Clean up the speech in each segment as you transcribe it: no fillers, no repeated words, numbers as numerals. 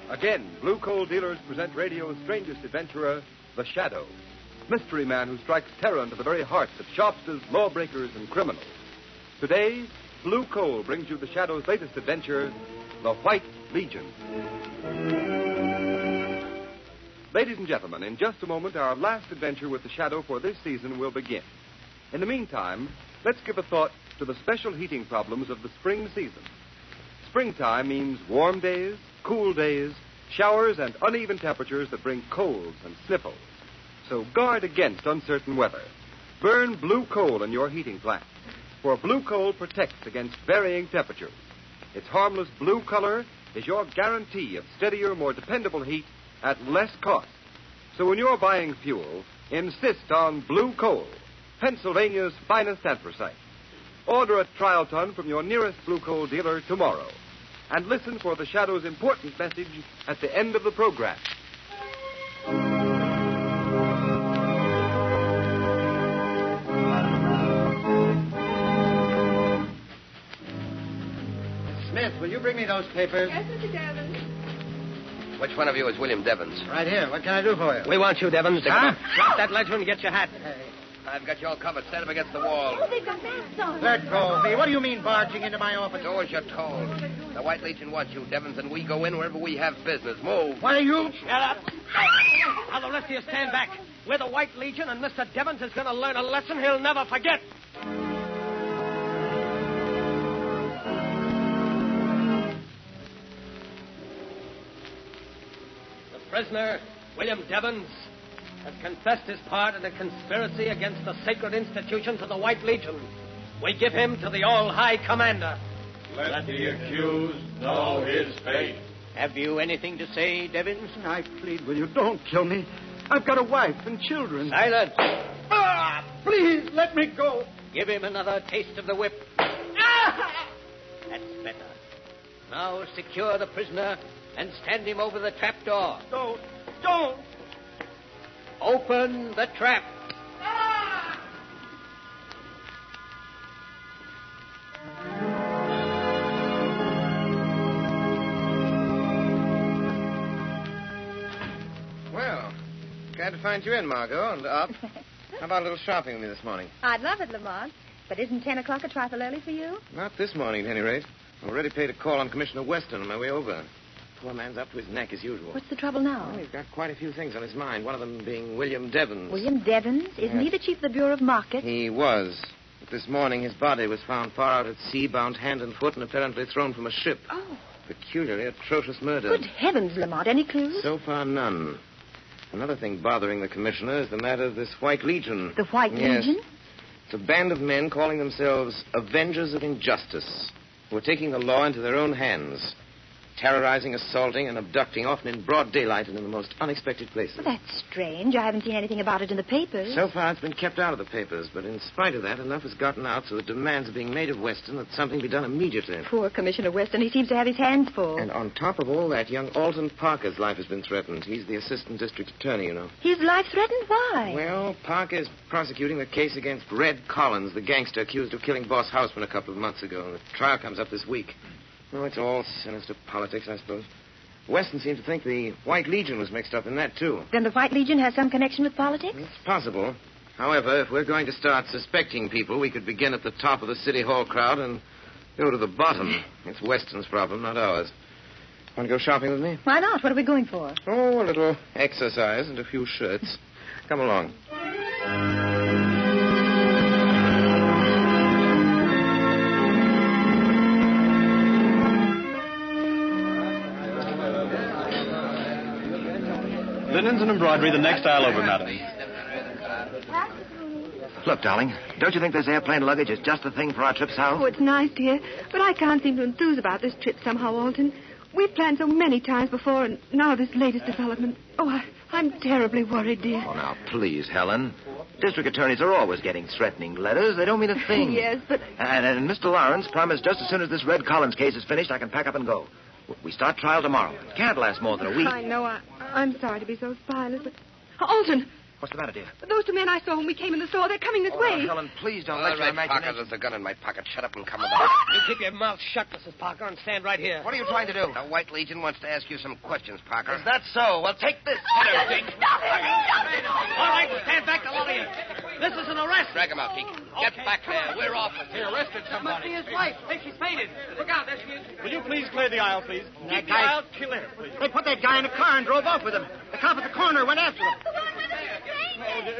Again, Blue Coal dealers present radio's strangest adventurer, the Shadow. Mystery man who strikes terror into the very hearts of shopsters, lawbreakers, and criminals. Today, Blue Coal brings you the Shadow's latest adventure, the White Legion. Ladies and gentlemen, in just a moment, our last adventure with the Shadow for this season will begin. In the meantime, let's give a thought to the special heating problems of the spring season. Springtime means warm days, cool days, showers, and uneven temperatures that bring colds and sniffles. So guard against uncertain weather. Burn Blue Coal in your heating plant. For Blue Coal protects against varying temperatures. Its harmless blue color is your guarantee of steadier, more dependable heat at less cost. So when you're buying fuel, insist on Blue Coal, Pennsylvania's finest anthracite. Order a trial ton from your nearest Blue Coal dealer tomorrow. And listen for the Shadow's important message at the end of the program. Smith, will you bring me those papers? Yes, Mr. Devons. Which one of you is William Devons? Right here. What can I do for you? We want you, Devons. Huh? Drop that ledger and get your hat. I've got you all covered. Stand up against the wall. Oh, they've got masks on. Let go, V. What do you mean barging into my office? Do as you're told. The White Legion wants you, Devons, and we go in wherever we have business. Move. What are you? Shut up. Now, the rest of you stand back. We're the White Legion, and Mr. Devons is going to learn a lesson he'll never forget. The prisoner, William Devons, has confessed his part in a conspiracy against the sacred institutions of the White Legion. We give him to the All-High Commander. Let the accused know his fate. Have you anything to say, Devons? I plead with you, don't kill me. I've got a wife and children. Silence. Please, let me go. Give him another taste of the whip. That's better. Now secure the prisoner and stand him over the trap door. Don't. Open the trap. Well, glad to find you in, Margot, and up. How about a little shopping with me this morning? I'd love it, Lamont. But isn't 10 o'clock a trifle early for you? Not this morning, at any rate. I've already paid a call on Commissioner Weston on my way over. Poor man's up to his neck as usual. What's the trouble now? Well, he's got quite a few things on his mind, one of them being William Devons. William Devons? Isn't he the chief of the Bureau of Market? He was. But this morning his body was found far out at sea, bound hand and foot, and apparently thrown from a ship. Oh. Peculiarly atrocious murder. Good heavens, Lamont. Any clues? So far, none. Another thing bothering the commissioner is the matter of this White Legion. The White Yes. Legion? It's a band of men calling themselves Avengers of Injustice, who are taking the law into their own hands, terrorizing, assaulting, and abducting, often in broad daylight and in the most unexpected places. Well, that's strange. I haven't seen anything about it in the papers. So far, it's been kept out of the papers, but in spite of that, enough has gotten out so that demands are being made of Weston that something be done immediately. Poor Commissioner Weston. He seems to have his hands full. And on top of all that, young Alton Parker's life has been threatened. He's the assistant district attorney, you know. His life threatened? Why? Well, Parker's prosecuting the case against Red Collins, the gangster accused of killing Boss Houseman a couple of months ago. The trial comes up this week. Oh, it's all sinister politics, I suppose. Weston seemed to think the White Legion was mixed up in that, too. Then the White Legion has some connection with politics? It's possible. However, if we're going to start suspecting people, we could begin at the top of the City Hall crowd and go to the bottom. It's Weston's problem, not ours. Want to go shopping with me? Why not? What are we going for? Oh, a little exercise and a few shirts. Come along. Linens and embroidery the next aisle over, madam. Look, darling, don't you think this airplane luggage is just the thing for our trip south? Oh, it's nice, dear. But I can't seem to enthuse about this trip somehow, Alton. We've planned so many times before, and now this latest development. Oh, I'm terribly worried, dear. Oh, now, please, Helen. District attorneys are always getting threatening letters. They don't mean a thing. Yes, but... And Mr. Lawrence promised just as soon as this Red Collins case is finished, I can pack up and go. We start trial tomorrow. It can't last more than a week. I know. I'm sorry to be so spineless, but... Alton! What's the matter, dear? Those two men I saw when we came in the store, they're coming this way. Now, Helen, please don't All let your right, Parker, imagination... there's a gun in my pocket. Shut up and come along. You keep your mouth shut, Mrs. Parker, and stand right here. What are you trying to do? The White Legion wants to ask you some questions, Parker. Is that so? Well, take this. Stop it! All right, stand back, all of you. This is an arrest. Drag him out, Keek. Get back there. We're off. He arrested somebody. Must be his wife. Hey, she's fainted. Look out, there she is. Will you please clear the aisle, please? Keep the aisle clear, please. They put that guy in a car and drove off with him. The cop at the corner went after him. The one with the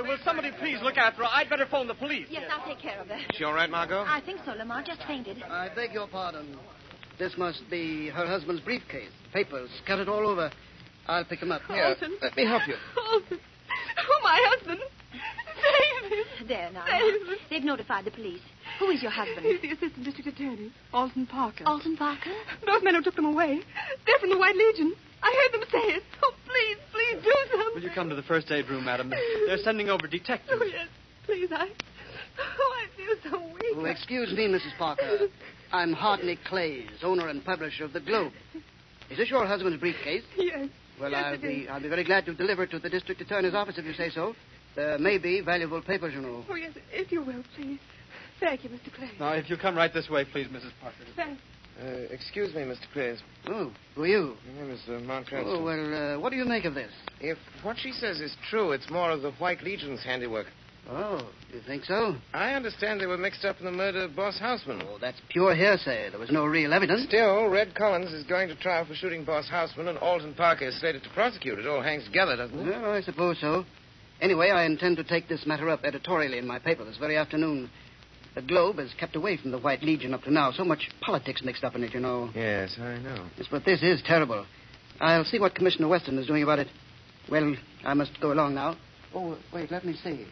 Will somebody please look after her? I'd better phone the police. Yes, I'll take care of her. She all right, Margot? I think so, Lamar. Just fainted. I beg your pardon. This must be her husband's briefcase. Papers scattered all over. I'll pick them up. Here, Olsen. let me help you. Olsen. Oh, my husband. Save him. There now. Save him. They've notified the police. Who is your husband? He's the assistant district attorney, Alton Parker. Alton Parker? Those men who took them away. They're from the White Legion. I heard them say it. Oh, please do something. Will you come to the first aid room, madam? They're sending over detectives. Oh, yes. Please, I feel so weak. Oh, excuse me, Mrs. Parker. I'm Hardney Clays, owner and publisher of the Globe. Is this your husband's briefcase? Yes. Well, Yes, I'll be very glad to deliver it to the district attorney's office if you say so. There may be valuable papers, you know. Oh, yes, if you will, please. Thank you, Mr. Clay. Now, if you come right this way, please, Mrs. Parker. Thanks. Excuse me, Mr. Clays. Oh, who are you? My name is Mount Cranston. Oh, well, what do you make of this? If what she says is true, it's more of the White Legion's handiwork. Oh, you think so? I understand they were mixed up in the murder of Boss Houseman. Oh, that's pure hearsay. There was no real evidence. Still, Red Collins is going to trial for shooting Boss Houseman, and Alton Parker is slated to prosecute. It all hangs together, doesn't it? Well, I suppose so. Anyway, I intend to take this matter up editorially in my paper this very afternoon. The Globe has kept away from the White Legion up to now. So much politics mixed up in it, you know. Yes, I know. Yes, but this is terrible. I'll see what Commissioner Weston is doing about it. Well, I must go along now. Oh, wait, let me see.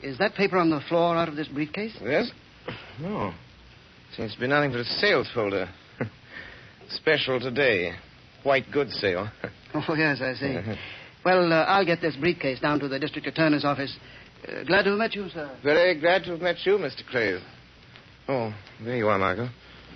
Is that paper on the floor out of this briefcase? Yes? No. Seems to be nothing but a sales folder. Special today. White goods sale. Oh, yes, I see. Well, I'll get this briefcase down to the district attorney's office. Glad to have met you, sir. Very glad to have met you, Mr. Clay. Oh, there you are, Margot.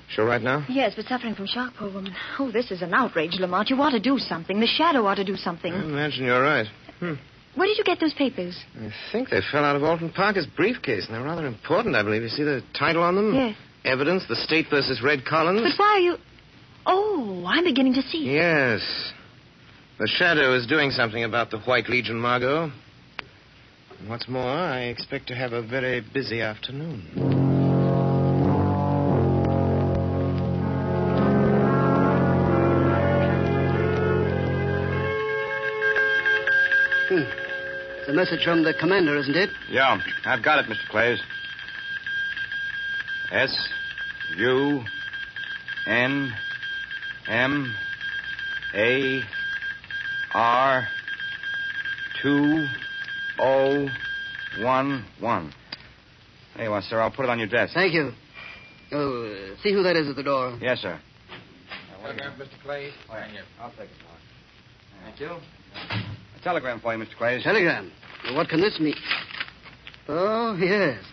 Sure right now? Yes, but suffering from shock, poor woman. Oh, this is an outrage, Lamont. You ought to do something. The shadow ought to do something. I imagine you're right. Where did you get those papers? I think they fell out of Alton Parker's briefcase, and they're rather important, I believe. You see the title on them? Yes. Evidence, The State versus Red Collins. But why are you... Oh, I'm beginning to see. Yes. The shadow is doing something about the White Legion, Margot. And what's more, I expect to have a very busy afternoon. It's a message from the commander, isn't it? Yeah, I've got it, Mr. Clays. S-U-N-M-A-R-2011. There you are, sir. I'll put it on your desk. Thank you. Oh, see who that is at the door. Yes, sir. Telegram, Mr. Clay. Oh, yeah. I'll take it, Mark. Thank you. A telegram for you, Mr. Clays. Telegram? Well, what can this mean? Oh, yes.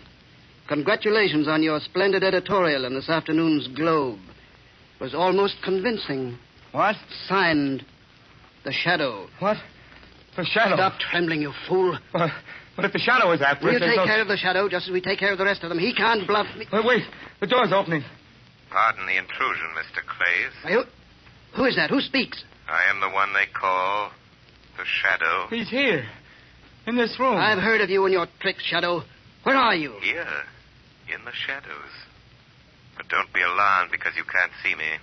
Congratulations on your splendid editorial in this afternoon's Globe. It was almost convincing. What? Signed, The Shadow. What? The shadow? Stop trembling, you fool. But if the shadow is after us... We'll take care of the Shadow just as we take care of the rest of them. He can't bluff me. Wait. The door's opening. Pardon the intrusion, Mr. Clays. Are you... Who is that? Who speaks? I am the one they call the Shadow. He's here. In this room. I've heard of you and your tricks, Shadow. Where are you? Here, in the shadows. But don't be alarmed because you can't see me.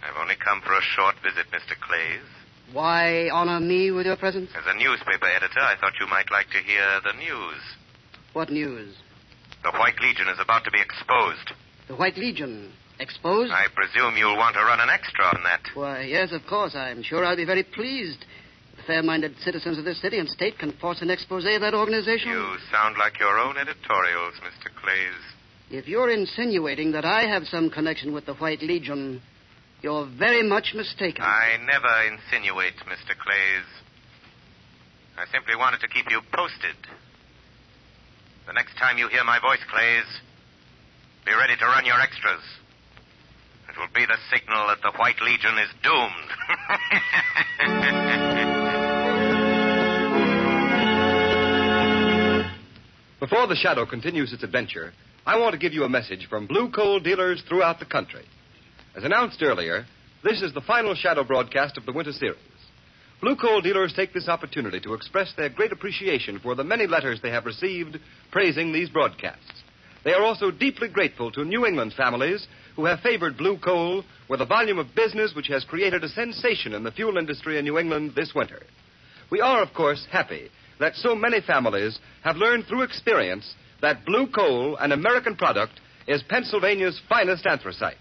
I've only come for a short visit, Mr. Clays. Why honor me with your presence? As a newspaper editor, I thought you might like to hear the news. What news? The White Legion is about to be exposed. The White Legion. Exposed? I presume you'll want to run an extra on that. Why, yes, of course. I'm sure I'll be very pleased. The fair-minded citizens of this city and state can force an expose of that organization. You sound like your own editorials, Mr. Clays. If you're insinuating that I have some connection with the White Legion, you're very much mistaken. I never insinuate, Mr. Clays. I simply wanted to keep you posted. The next time you hear my voice, Clays, be ready to run your extras. It will be the signal that the White Legion is doomed. Before the Shadow continues its adventure, I want to give you a message from blue coal dealers throughout the country. As announced earlier, this is the final Shadow broadcast of the winter series. Blue coal dealers take this opportunity to express their great appreciation for the many letters they have received praising these broadcasts. They are also deeply grateful to New England families who have favored blue coal with a volume of business which has created a sensation in the fuel industry in New England this winter. We are, of course, happy that so many families have learned through experience that blue coal, an American product, is Pennsylvania's finest anthracite.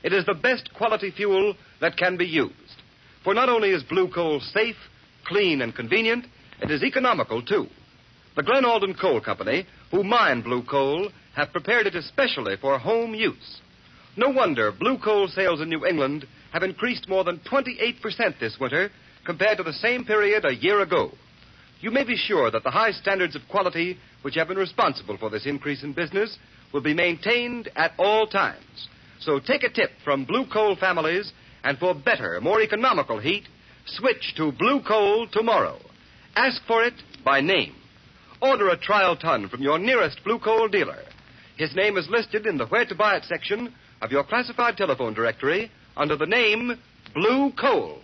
It is the best quality fuel that can be used. For not only is blue coal safe, clean, and convenient, it is economical, too. The Glen Alden Coal Company, who mine blue coal, have prepared it especially for home use. No wonder blue coal sales in New England have increased more than 28% this winter compared to the same period a year ago. You may be sure that the high standards of quality which have been responsible for this increase in business will be maintained at all times. So take a tip from blue coal families, and for better, more economical heat, switch to blue coal tomorrow. Ask for it by name. Order a trial ton from your nearest blue coal dealer. His name is listed in the Where to Buy It section of your classified telephone directory under the name Blue Coal.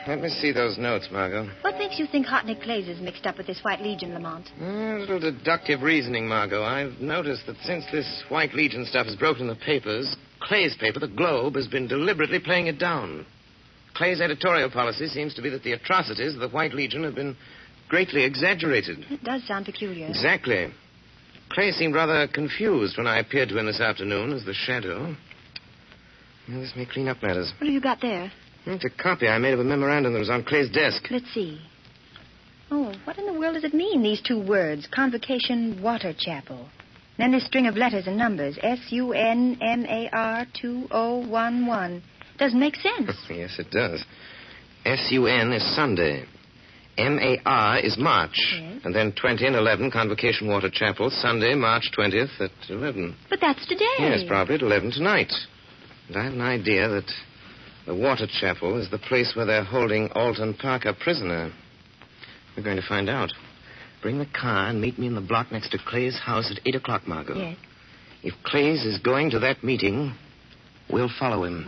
Let me see those notes, Margot. What makes you think Hot Nick Clays is mixed up with this White Legion, Lamont? A little deductive reasoning, Margot. I've noticed that since this White Legion stuff has broken the papers, Clay's paper, the Globe, has been deliberately playing it down. Clay's editorial policy seems to be that the atrocities of the White Legion have been greatly exaggerated. It does sound peculiar. Exactly. Clay seemed rather confused when I appeared to him this afternoon as the Shadow. Well, this may clean up matters. What have you got there? It's a copy I made of a memorandum that was on Clay's desk. Let's see. Oh, what in the world does it mean, these two words? Convocation Water Chapel. Then this string of letters and numbers. SUNMAR 2011. Doesn't make sense. Yes, it does. SUN is Sunday. MAR is March. Yes. And then 20 and 11, Convocation Water Chapel, Sunday, March 20th at 11. But that's today. Yes, probably at 11 tonight. And I have an idea that the Water Chapel is the place where they're holding Alton Parker prisoner. We're going to find out. Bring the car and meet me in the block next to Clay's house at 8 o'clock, Margot. Yes. If Clay's is going to that meeting, we'll follow him.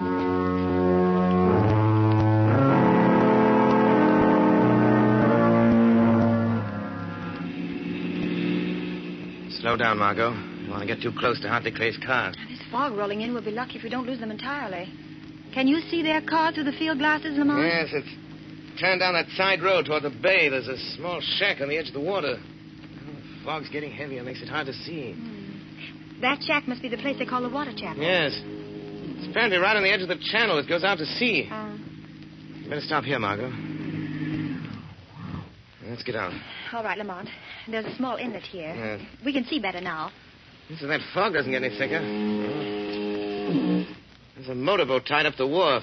Slow down, Margot. You want to get too close to Hartley Clay's car. This fog rolling in. We'll be lucky if we don't lose them entirely. Can you see their car through the field glasses, Lamont? Yes, it's turned down that side road toward the bay. There's a small shack on the edge of the water. The fog's getting heavier. Makes it hard to see. That shack must be the place they call the Water Chapel. Yes. It's apparently right on the edge of the channel. It goes out to sea. You better stop here, Margot. Let's get out. All right, Lamont. There's a small inlet here. Yes. We can see better now. So that fog doesn't get any thicker. There's a motorboat tied up the wharf.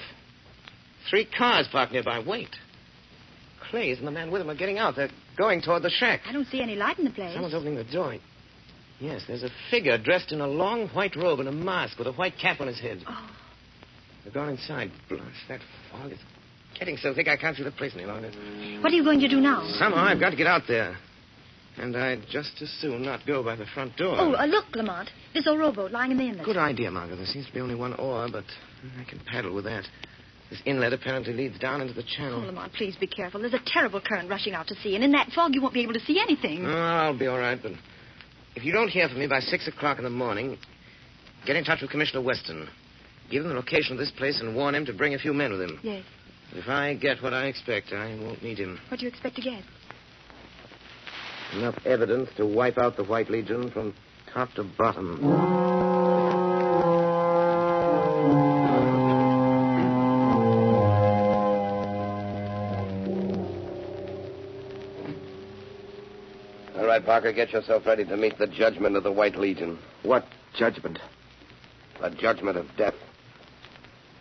3 cars parked nearby. Wait. Clays and the man with him are getting out. They're going toward the shack. I don't see any light in the place. Someone's opening the door. Yes, there's a figure dressed in a long white robe and a mask with a white cap on his head. Oh. They're gone inside. Blast, that fog is getting so thick I can't see the place any longer. What are you going to do now? Somehow I've got to get out there. And I'd just as soon not go by the front door. Oh, look, Lamont. This old rowboat lying in the inlet. Good idea, Margaret. There seems to be only one oar, but I can paddle with that. This inlet apparently leads down into the channel. Oh, Lamont, please be careful. There's a terrible current rushing out to sea, and in that fog you won't be able to see anything. Oh, I'll be all right, but if you don't hear from me by 6 o'clock in the morning, get in touch with Commissioner Weston. Give him the location of this place and warn him to bring a few men with him. Yes. If I get what I expect, I won't need him. What do you expect to get? Enough evidence to wipe out the White Legion from top to bottom. All right, Parker, get yourself ready to meet the judgment of the White Legion. What judgment? The judgment of death.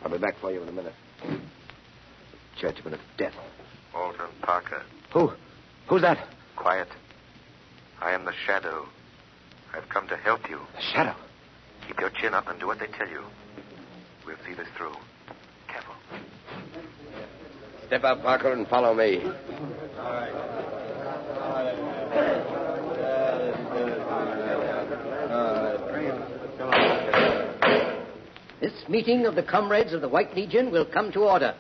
I'll be back for you in a minute. Judgment of death. Alton Parker. Who's that? Quiet. I am the Shadow. I've come to help you. The Shadow? Keep your chin up and do what they tell you. We'll see this through. Careful. Step out, Parker, and follow me. This meeting of the comrades of the White Legion will come to order.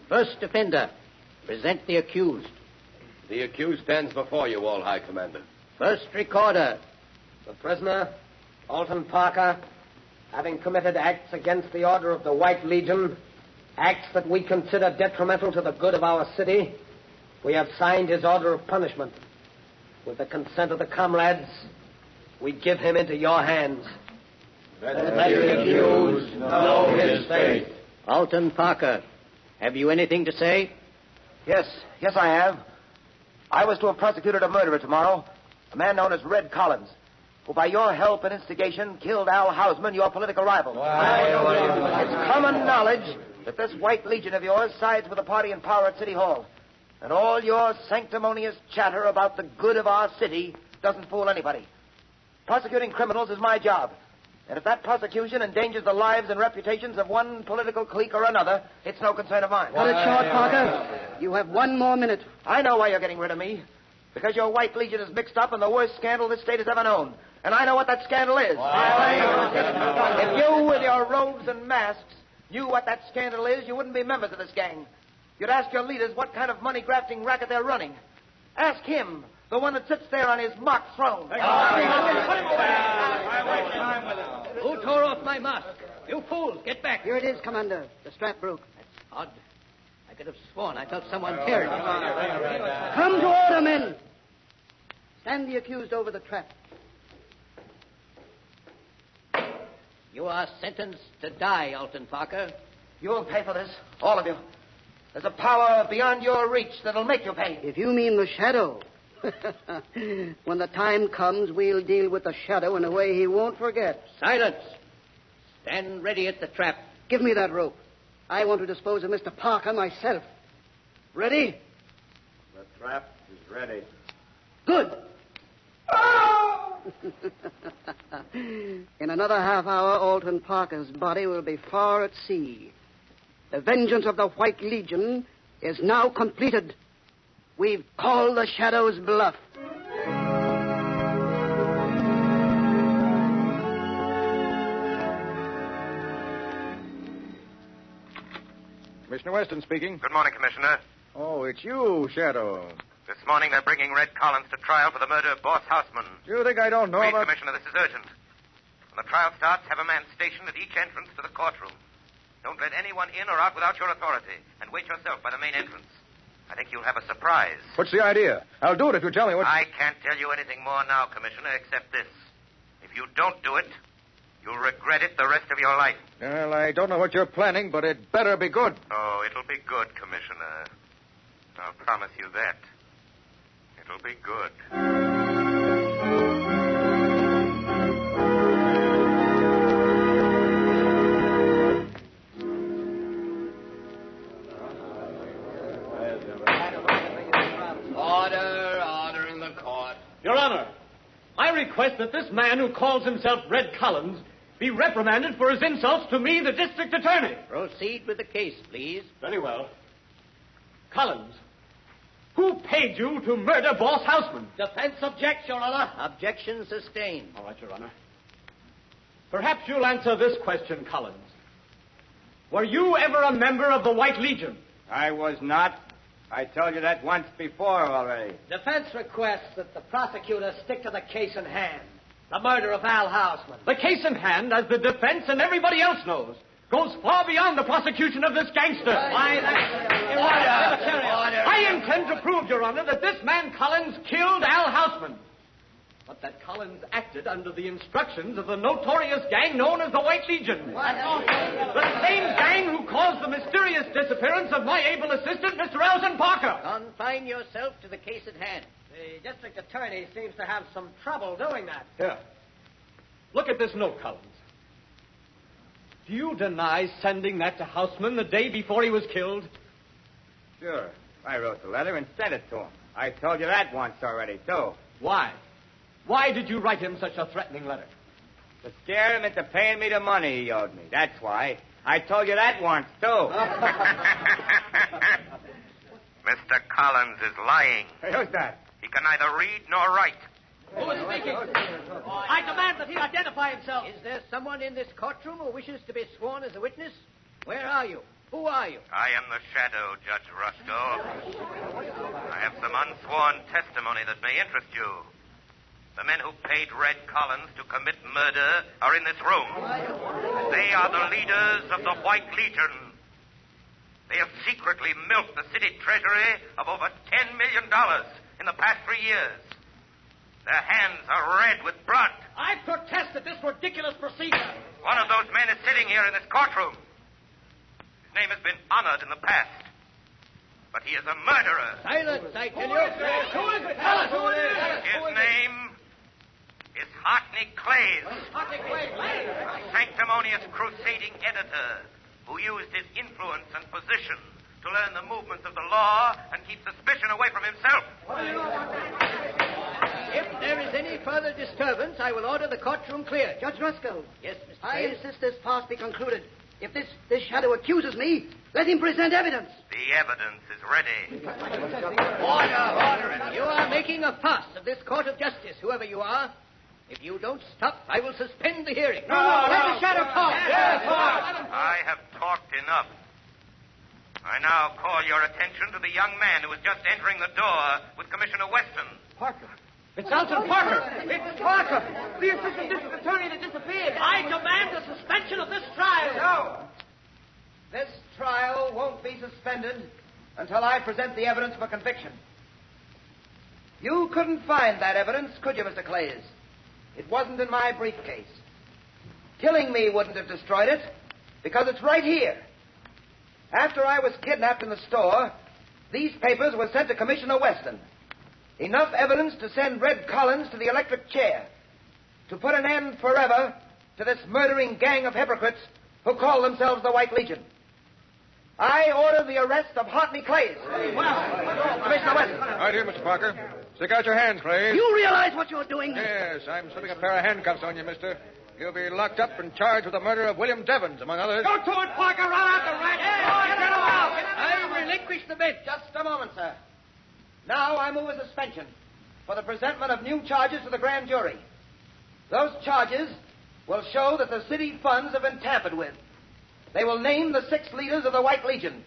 First offender, present the accused. The accused stands before you, All High Commander. First recorder. The prisoner, Alton Parker, having committed acts against the order of the White Legion, acts that we consider detrimental to the good of our city, we have signed his order of punishment. With the consent of the comrades, we give him into your hands. Let the accused know his fate. Alton Parker, have you anything to say? Yes, I have. I was to have prosecuted a murderer tomorrow, a man known as Red Collins, who by your help and instigation killed Al Hausman, your political rival. It's common knowledge that this White Legion of yours sides with the party in power at City Hall. And all your sanctimonious chatter about the good of our city doesn't fool anybody. Prosecuting criminals is my job. And if that prosecution endangers the lives and reputations of one political clique or another, it's no concern of mine. Cut it short, Parker. You have 1 more minute. I know why you're getting rid of me. Because your White Legion is mixed up in the worst scandal this state has ever known. And I know what that scandal is. If you, with your robes and masks, knew what that scandal is, you wouldn't be members of this gang. You'd ask your leaders what kind of money-grafting racket they're running. Ask him, the one that sits there on his mock throne. Who tore off my mask? You fools, get back. Here it is, Commander. The strap broke. That's odd. I could have sworn I felt someone tear it. Come to order, men. Stand the accused over the trap. You are sentenced to die, Alton Parker. You'll pay for this, all of you. There's a power beyond your reach that'll make you pay. If you mean the Shadow. When the time comes, we'll deal with the Shadow in a way he won't forget. Silence. Stand ready at the trap. Give me that rope. I want to dispose of Mr. Parker myself. Ready? The trap is ready. Good. In another half hour, Alton Parker's body will be far at sea. The vengeance of the White Legion is now completed. We've called the Shadow's bluff. Commissioner Weston speaking. Good morning, Commissioner. Oh, it's you, Shadow. This morning they're bringing Red Collins to trial for the murder of Boss Houseman. Do you think I don't know Please, about... Commissioner, this is urgent. When the trial starts, have a man stationed at each entrance to the courtroom. Don't let anyone in or out without your authority. And wait yourself by the main entrance. I think you'll have a surprise. What's the idea? I'll do it if you tell me what... I can't tell you anything more now, Commissioner, except this. If you don't do it, you'll regret it the rest of your life. Well, I don't know what you're planning, but it better be good. Oh, it'll be good, Commissioner. I'll promise you that. It'll be good. Order in the court. Your Honor, I request that this man who calls himself Red Collins be reprimanded for his insults to me, the district attorney. Proceed with the case, please. Very well. Collins, who paid you to murder Boss Houseman? Defense objects, Your Honor. Objection sustained. All right, Your Honor. Perhaps you'll answer this question, Collins. Were you ever a member of the White Legion? I was not. I told you that once before already. Defense requests that the prosecutor stick to the case in hand. The murder of Al Hausman. The case in hand, as the defense and everybody else knows, goes far beyond the prosecution of this gangster. Why, that's... Order! I intend to prove, Your Honor, that this man Collins killed Al Hausman. But that Collins acted under the instructions of the notorious gang known as the White Legion. The same gang who caused the mysterious disappearance of my able assistant, Mr. Alton Parker. Confine yourself to the case at hand. The district attorney seems to have some trouble doing that. Here. Look at this note, Collins. Do you deny sending that to Houseman the day before he was killed? Sure. I wrote the letter and sent it to him. I told you that once already, too. Why? Why did you write him such a threatening letter? To scare him into paying me the money he owed me. That's why. I told you that once, too. Mr. Collins is lying. Hey, who's that? He can neither read nor write. Who is speaking? I demand that he identify himself. Is there someone in this courtroom who wishes to be sworn as a witness? Where are you? Who are you? I am the shadow, Judge Roscoe. I have some unsworn testimony that may interest you. The men who paid Red Collins to commit murder are in this room. They are the leaders of the White Legion. They have secretly milked the city treasury of over $10 million in the past 3 years. Their hands are red with blood. I protest at this ridiculous procedure. One of those men is sitting here in this courtroom. His name has been honored in the past. But he is a murderer. Silence, I tell you. Who is it? Tell us who it is. His name is Hartney Clays. Hartney Clays. A sanctimonious crusading editor who used his influence and position to learn the movements of the law and keep suspicion away from himself. If there is any further disturbance, I will order the courtroom cleared. Judge Roscoe. Yes, Mr. I Clay? insist this farce be concluded. If this shadow accuses me, let him present evidence. The evidence is ready. Order. You are making a farce of this court of justice, whoever you are. If you don't stop, I will suspend the hearing. No, let the shadow talk. Yes, I have talked enough. I now call your attention to the young man who was just entering the door with Commissioner Weston. Parker. It's Alton Parker. It's Parker, the assistant district attorney that disappeared. I demand the suspension of this trial. No. This trial won't be suspended until I present the evidence for conviction. You couldn't find that evidence, could you, Mr. Clays? It wasn't in my briefcase. Killing me wouldn't have destroyed it, because it's right here. After I was kidnapped in the store, these papers were sent to Commissioner Weston. Enough evidence to send Red Collins to the electric chair, to put an end forever to this murdering gang of hypocrites who call themselves the White Legion. I order the arrest of Hartney Clays. Commissioner Weston. Right here, Mr. Parker. Stick out your hands, Clay. You realize what you're doing? Yes, I'm slipping a pair of handcuffs on you, mister. You'll be locked up and charged with the murder of William Devons, among others. Go to it, Parker. Run out the rat. Get him out. I relinquish the bench. Just a moment, sir. Now I move a suspension for the presentment of new charges to the grand jury. Those charges will show that the city funds have been tampered with. They will name the 6 leaders of the White Legion,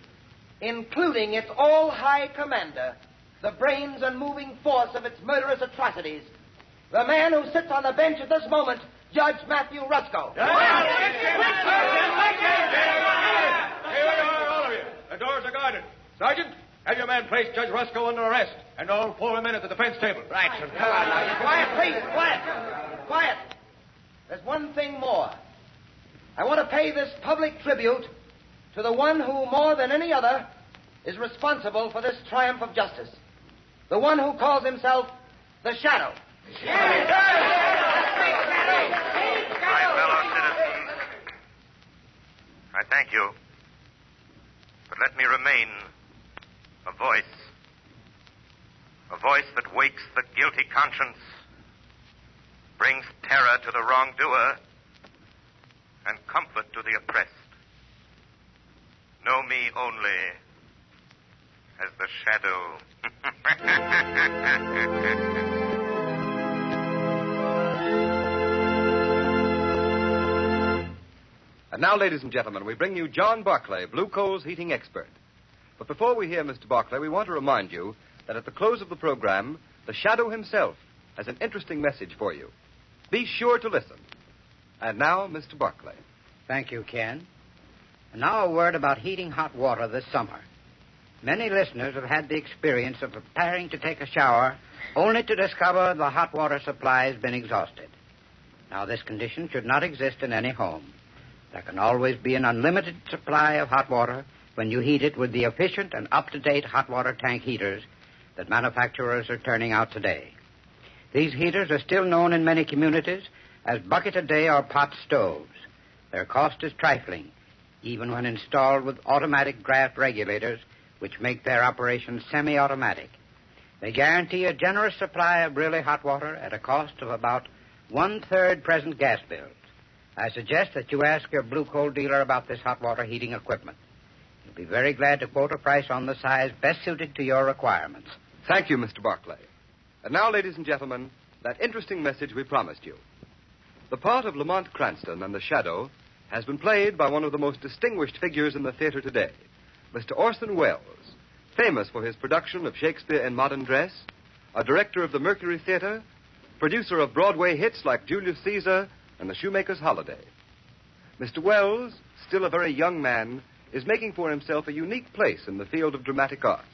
including its all-high commander, the brains and moving force of its murderous atrocities, the man who sits on the bench at this moment, Judge Matthew Roscoe. Here we are, all of you. The doors are guarded. Sergeant, have your man place Judge Roscoe under arrest, and all 4 men at the defense table. Right, sir. Come on now. Quiet, please. Quiet. There's one thing more. I want to pay this public tribute to the one who, more than any other, is responsible for this triumph of justice. The one who calls himself the Shadow. My fellow citizens, I thank you. But let me remain a voice that wakes the guilty conscience, brings terror to the wrongdoer, and comfort to the oppressed. Know me only as the Shadow. And now, ladies and gentlemen, we bring you John Barclay, Blue Coal's heating expert. But before we hear Mr. Barclay, we want to remind you that at the close of the program, the Shadow himself has an interesting message for you. Be sure to listen. And now, Mr. Barclay. Thank you, Ken. And now a word about heating hot water this summer. Many listeners have had the experience of preparing to take a shower only to discover the hot water supply has been exhausted. Now, this condition should not exist in any home. There can always be an unlimited supply of hot water when you heat it with the efficient and up-to-date hot water tank heaters that manufacturers are turning out today. These heaters are still known in many communities as bucket-a-day or pot stoves. Their cost is trifling, even when installed with automatic draft regulators, which make their operation semi-automatic. They guarantee a generous supply of really hot water at a cost of about 1/3 present gas bills. I suggest that you ask your blue coal dealer about this hot water heating equipment. He'll be very glad to quote a price on the size best suited to your requirements. Thank you, Mr. Barclay. And now, ladies and gentlemen, that interesting message we promised you. The part of Lamont Cranston and the Shadow has been played by one of the most distinguished figures in the theater today, Mr. Orson Welles, famous for his production of Shakespeare in Modern Dress, a director of the Mercury Theater, producer of Broadway hits like Julius Caesar and The Shoemaker's Holiday. Mr. Welles, still a very young man, is making for himself a unique place in the field of dramatic art.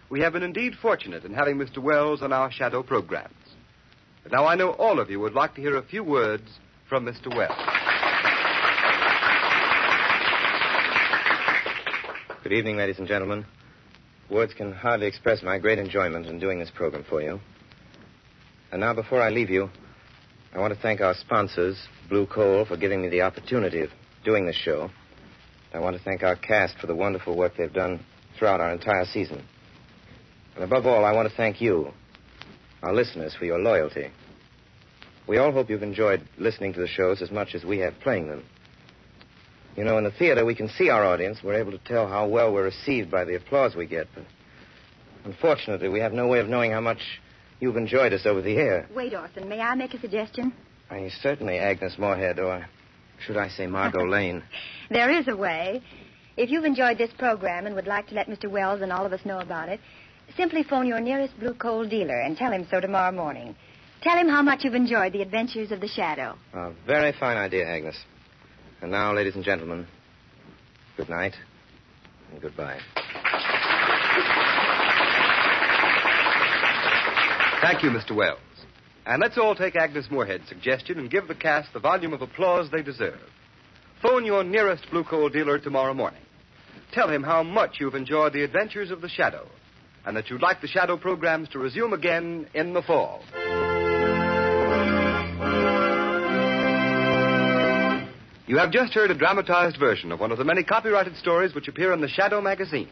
We have been indeed fortunate in having Mr. Welles on our Shadow programs. But now I know all of you would like to hear a few words from Mr. Welles. Good evening, ladies and gentlemen. Words can hardly express my great enjoyment in doing this program for you. And now, before I leave you, I want to thank our sponsors, Blue Coal, for giving me the opportunity of doing this show. I want to thank our cast for the wonderful work they've done throughout our entire season. And above all, I want to thank you, our listeners, for your loyalty. We all hope you've enjoyed listening to the shows as much as we have playing them. You know, in the theater, we can see our audience. We're able to tell how well we're received by the applause we get. But unfortunately, we have no way of knowing how much you've enjoyed us over the air. Wait, Orson, may I make a suggestion? Certainly, Agnes Moorhead, or should I say Margot Lane. There is a way. If you've enjoyed this program and would like to let Mr. Welles and all of us know about it, simply phone your nearest blue coal dealer and tell him so tomorrow morning. Tell him how much you've enjoyed the adventures of the Shadow. A very fine idea, Agnes. And now, ladies and gentlemen, good night and goodbye. Thank you, Mr. Welles. And let's all take Agnes Moorhead's suggestion and give the cast the volume of applause they deserve. Phone your nearest blue coal dealer tomorrow morning. Tell him how much you've enjoyed the adventures of the Shadow and that you'd like the Shadow programs to resume again in the fall. You have just heard a dramatized version of one of the many copyrighted stories which appear in the Shadow magazine.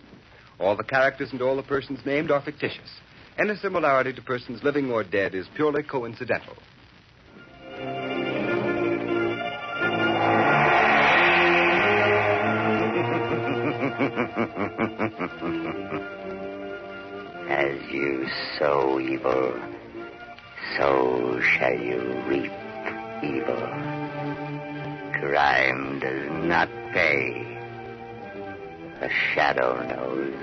All the characters and all the persons named are fictitious. Any similarity to persons living or dead is purely coincidental. As you sow evil, so shall you reap evil. Crime does not pay. The Shadow knows.